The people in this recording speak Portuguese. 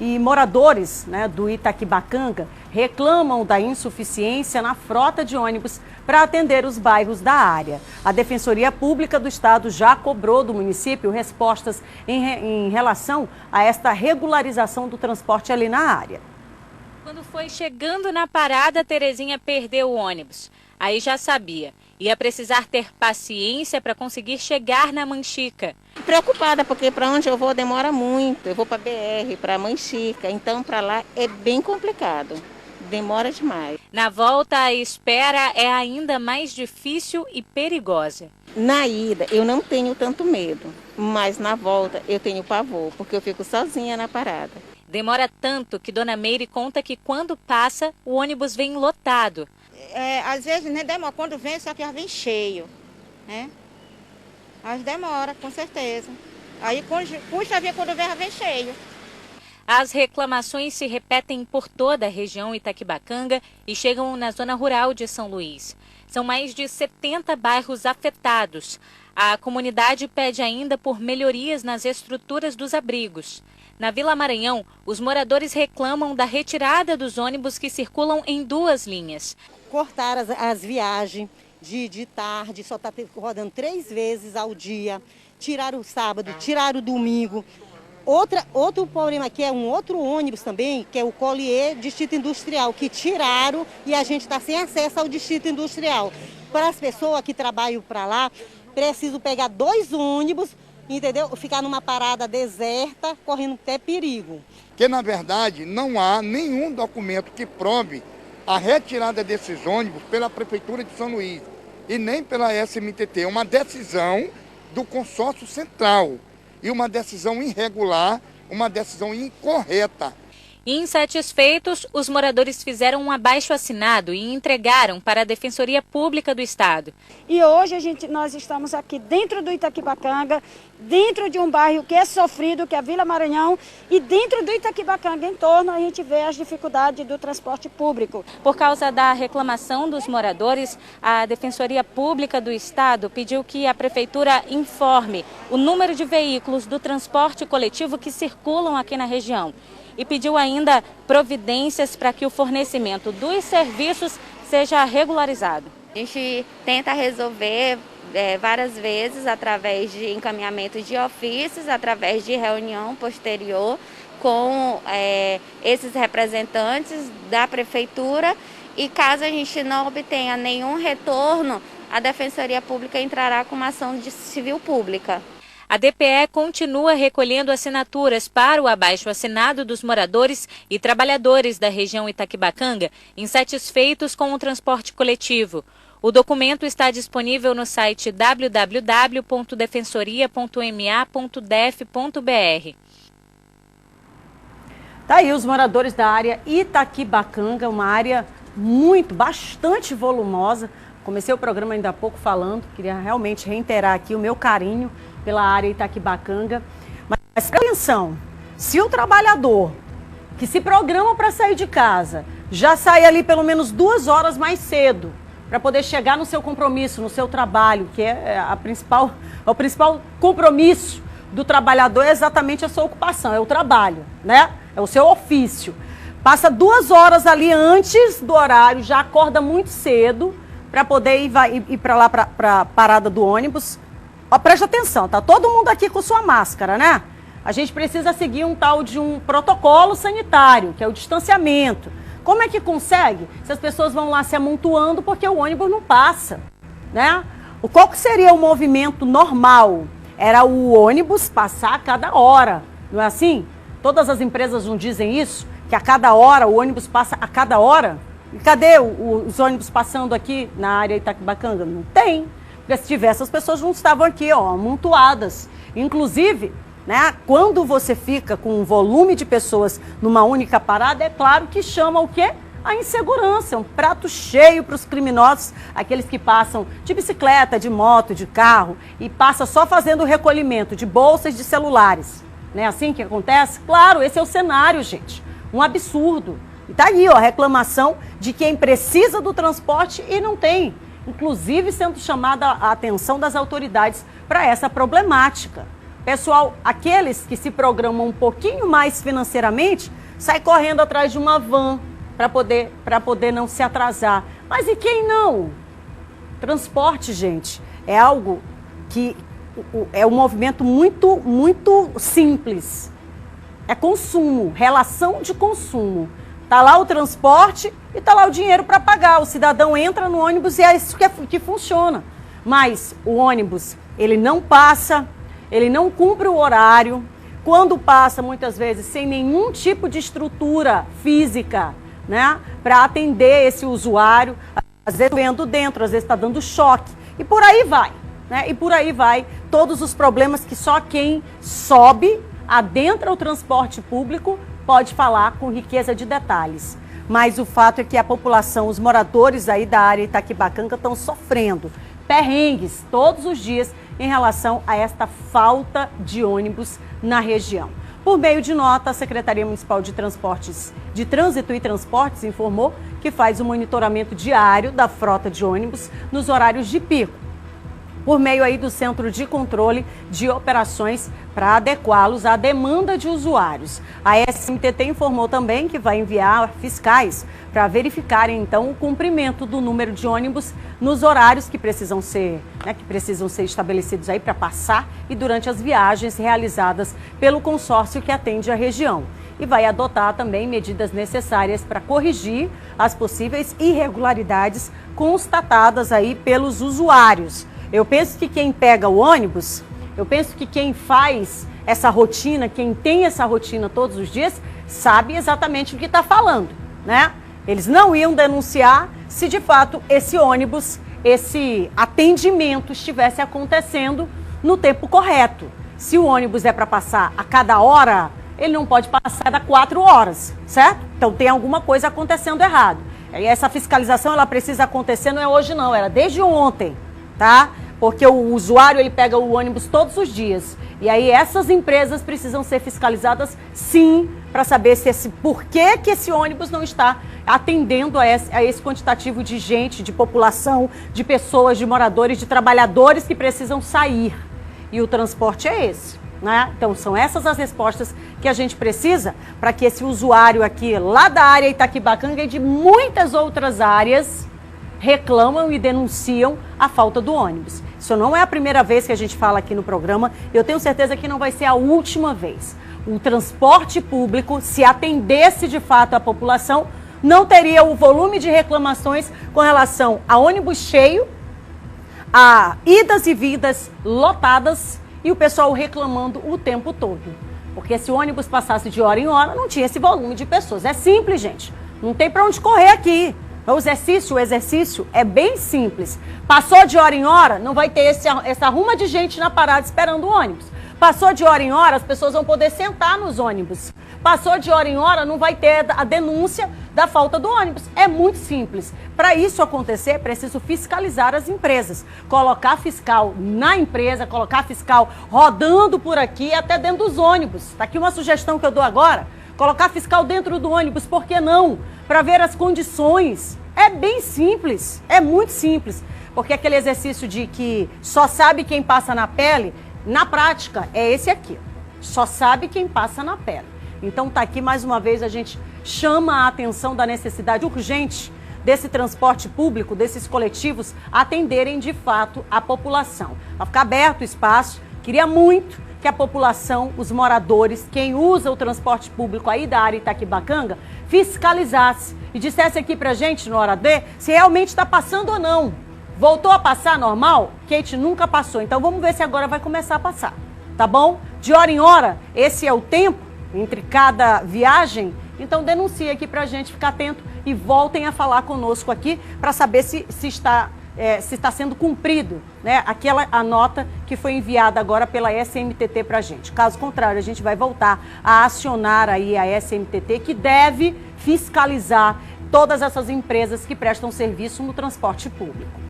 E moradores, né, do Itaquibacanga reclamam da insuficiência na frota de ônibus para atender os bairros da área. A Defensoria Pública do Estado já cobrou do município respostas em relação a esta regularização do transporte ali na área. Quando foi chegando na parada, Terezinha perdeu o ônibus. Aí já sabia, ia precisar ter paciência para conseguir chegar na Manchica. Preocupada, porque para onde eu vou demora muito. Eu vou para BR, para Manchica, então para lá é bem complicado. Demora demais. Na volta, a espera é ainda mais difícil e perigosa. Na ida, eu não tenho tanto medo, mas na volta eu tenho pavor, porque eu fico sozinha na parada. Demora tanto que Dona Meire conta que quando passa, o ônibus vem lotado. Às vezes nem demora, quando vem, só que já vem cheio, né? Mas demora, com certeza. Aí custa vir quando vem, já vem cheio. As reclamações se repetem por toda a região Itaquibacanga e chegam na zona rural de São Luís. São mais de 70 bairros afetados. A comunidade pede ainda por melhorias nas estruturas dos abrigos. Na Vila Maranhão, os moradores reclamam da retirada dos ônibus que circulam em 2 linhas. Cortaram as viagens de tarde, só está rodando 3 vezes ao dia. Tiraram o sábado, tiraram o domingo. Outro problema aqui é um outro ônibus também, que é o Collier Distrito Industrial, que tiraram e a gente está sem acesso ao Distrito Industrial. Para as pessoas que trabalham para lá, preciso pegar 2 ônibus, entendeu? Ficar numa parada deserta, correndo até perigo. Que na verdade não há nenhum documento que prove a retirada desses ônibus pela Prefeitura de São Luís e nem pela SMTT. É uma decisão do consórcio central e uma decisão irregular, uma decisão incorreta. Insatisfeitos, os moradores fizeram um abaixo-assinado e entregaram para a Defensoria Pública do Estado. E hoje nós estamos aqui dentro do Itaquibacanga, dentro de um bairro que é sofrido, que é a Vila Maranhão, e dentro do Itaquibacanga em torno a gente vê as dificuldades do transporte público. Por causa da reclamação dos moradores, a Defensoria Pública do Estado pediu que a Prefeitura informe o número de veículos do transporte coletivo que circulam aqui na região. E pediu ainda providências para que o fornecimento dos serviços seja regularizado. A gente tenta resolver várias vezes através de encaminhamento de ofícios, através de reunião posterior com esses representantes da Prefeitura, e caso a gente não obtenha nenhum retorno, a Defensoria Pública entrará com uma ação de civil pública. A DPE continua recolhendo assinaturas para o abaixo-assinado dos moradores e trabalhadores da região Itaquibacanga insatisfeitos com o transporte coletivo. O documento está disponível no site www.defensoria.ma.def.br. Tá aí os moradores da área Itaquibacanga, uma área bastante volumosa. Comecei o programa ainda há pouco falando, queria realmente reiterar aqui o meu carinho pela área Itaquibacanga. Mas presta atenção, se o trabalhador que se programa para sair de casa já sai ali pelo menos 2 horas mais cedo para poder chegar no seu compromisso, no seu trabalho, que é o principal compromisso do trabalhador, é exatamente a sua ocupação, é o trabalho, né? É o seu ofício. Passa 2 horas ali antes do horário, já acorda muito cedo para poder ir para lá, para a parada do ônibus. Ó, preste atenção, tá todo mundo aqui com sua máscara, né? A gente precisa seguir um tal de um protocolo sanitário, que é o distanciamento. Como é que consegue? Se as pessoas vão lá se amontoando porque o ônibus não passa, né? Qual que seria o movimento normal? Era o ônibus passar a cada hora, não é assim? Todas as empresas não dizem isso? Que a cada hora, o ônibus passa a cada hora? E cadê os ônibus passando aqui na área Itaquibacanga? Não tem. Porque se tivesse, as pessoas não estavam aqui, ó, amontoadas. Inclusive, né, quando você fica com um volume de pessoas numa única parada, é claro que chama o quê? A insegurança, um prato cheio para os criminosos, aqueles que passam de bicicleta, de moto, de carro, e passa só fazendo o recolhimento de bolsas de celulares. Não é assim que acontece? Claro, esse é o cenário, gente. Um absurdo. E tá aí, ó, a reclamação de quem precisa do transporte e não tem. Inclusive sendo chamada a atenção das autoridades para essa problemática. Pessoal, aqueles que se programam um pouquinho mais financeiramente, sai correndo atrás de uma van para poder não se atrasar. Mas e quem não? Transporte, gente, é algo que é um movimento muito simples. É consumo, relação de consumo. Está lá o transporte e está lá o dinheiro para pagar. O cidadão entra no ônibus e é isso que funciona. Mas o ônibus, ele não passa, ele não cumpre o horário. Quando passa, muitas vezes, sem nenhum tipo de estrutura física, né, para atender esse usuário. Às vezes doendo dentro, às vezes está dando choque. E por aí vai, né? E por aí vai todos os problemas que só quem sobe, adentra o transporte público, pode falar com riqueza de detalhes. Mas o fato é que a população, os moradores aí da área Itaquibacanga estão sofrendo perrengues todos os dias em relação a esta falta de ônibus na região. Por meio de nota, a Secretaria Municipal de Trânsito e Transportes informou que faz o monitoramento diário da frota de ônibus nos horários de pico, por meio aí do Centro de Controle de Operações para adequá-los à demanda de usuários. A SMTT informou também que vai enviar fiscais para verificarem então o cumprimento do número de ônibus nos horários que precisam ser estabelecidos aí para passar e durante as viagens realizadas pelo consórcio que atende a região. E vai adotar também medidas necessárias para corrigir as possíveis irregularidades constatadas aí pelos usuários. Eu penso que quem pega o ônibus, eu penso que quem faz essa rotina, quem tem essa rotina todos os dias, sabe exatamente o que está falando, né? Eles não iam denunciar se de fato esse ônibus, esse atendimento estivesse acontecendo no tempo correto. Se o ônibus é para passar a cada hora, ele não pode passar a cada 4 horas, certo? Então tem alguma coisa acontecendo errado. E essa fiscalização ela precisa acontecer, não é hoje não, era desde ontem, tá? Porque o usuário ele pega o ônibus todos os dias. E aí essas empresas precisam ser fiscalizadas sim, para saber se por que esse ônibus não está atendendo a esse quantitativo de gente, de população, de pessoas, de moradores, de trabalhadores que precisam sair. E o transporte é esse, né? Então são essas as respostas que a gente precisa para que esse usuário aqui, lá da área Itaquibacanga e de muitas outras áreas, reclamam e denunciam a falta do ônibus. Isso não é a primeira vez que a gente fala aqui no programa, eu tenho certeza que não vai ser a última vez. O transporte público, se atendesse de fato a população, não teria o volume de reclamações com relação a ônibus cheio, a idas e vindas lotadas e o pessoal reclamando o tempo todo. Porque se o ônibus passasse de hora em hora, não tinha esse volume de pessoas. É simples, gente. Não tem para onde correr aqui. O exercício é bem simples. Passou de hora em hora, não vai ter essa ruma de gente na parada esperando o ônibus. Passou de hora em hora, as pessoas vão poder sentar nos ônibus. Passou de hora em hora, não vai ter a denúncia da falta do ônibus. É muito simples. Para isso acontecer, é preciso fiscalizar as empresas. Colocar fiscal na empresa, colocar fiscal rodando por aqui, até dentro dos ônibus. Está aqui uma sugestão que eu dou agora. Colocar fiscal dentro do ônibus, por que não? Para ver as condições. É bem simples, é muito simples. Porque aquele exercício de que só sabe quem passa na pele, na prática, é esse aqui. Só sabe quem passa na pele. Então tá aqui mais uma vez, a gente chama a atenção da necessidade urgente desse transporte público, desses coletivos, atenderem de fato a população. Vai ficar aberto o espaço, queria muito que a população, os moradores, quem usa o transporte público aí da área Itaquibacanga, fiscalizasse e dissesse aqui pra gente no Hora D se realmente está passando ou não. Voltou a passar normal? Kate nunca passou, então vamos ver se agora vai começar a passar, tá bom? De hora em hora, esse é o tempo entre cada viagem, então denuncie aqui pra gente ficar atento e voltem a falar conosco aqui para saber se está sendo cumprido, né, a nota que foi enviada agora pela SMTT para a gente. Caso contrário, a gente vai voltar a acionar aí a SMTT, que deve fiscalizar todas essas empresas que prestam serviço no transporte público.